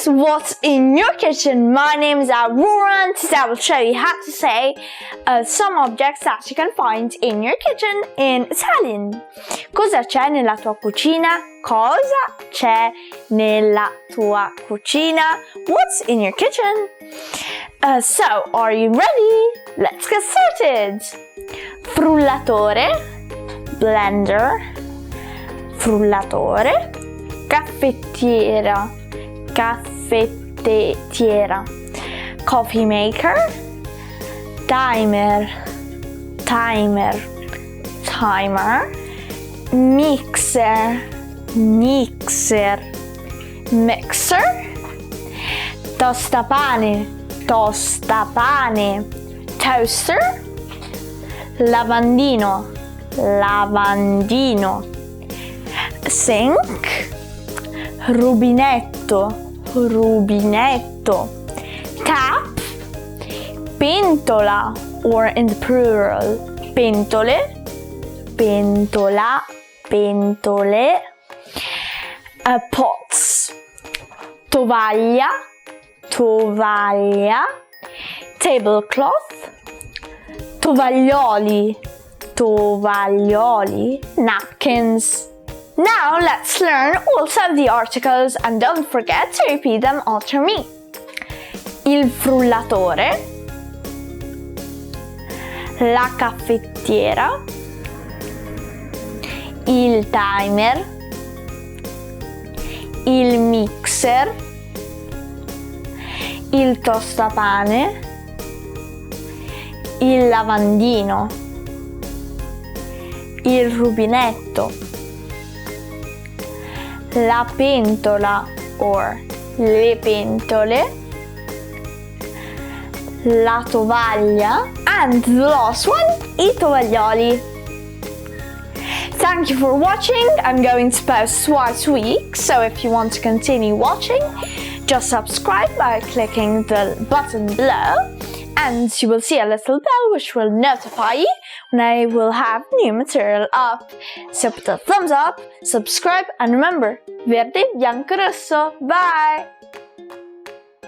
what's in your kitchen? My name is Aurora and today I will show you how to say some objects that you can find in your kitchen in Italian. Cosa c'è nella tua cucina? Cosa c'è nella tua cucina? What's in your kitchen? So, are you ready? Let's get started! Frullatore, blender, frullatore, caffettiera, caffettiera, coffee maker, timer, mixer, mixer, tostapane, toaster, lavandino, sink, rubinetto, tap, pentola, or in the plural, pentole, pots, tovaglia, tablecloth, tovaglioli, napkins. Now let's learn also the articles and don't forget to repeat them after me. Il frullatore, la caffettiera, il timer, il mixer, il tostapane, il lavandino, il rubinetto, la pentola or le pentole, la tovaglia, and the last one, I tovaglioli. Thank you for watching. I'm going to post twice a week, so if you want to continue watching, just subscribe by clicking the button below, and you will see a little bell which will notify you when I will have new material up. So put a thumbs up, subscribe, and remember, verde, bianco, rosso. Bye!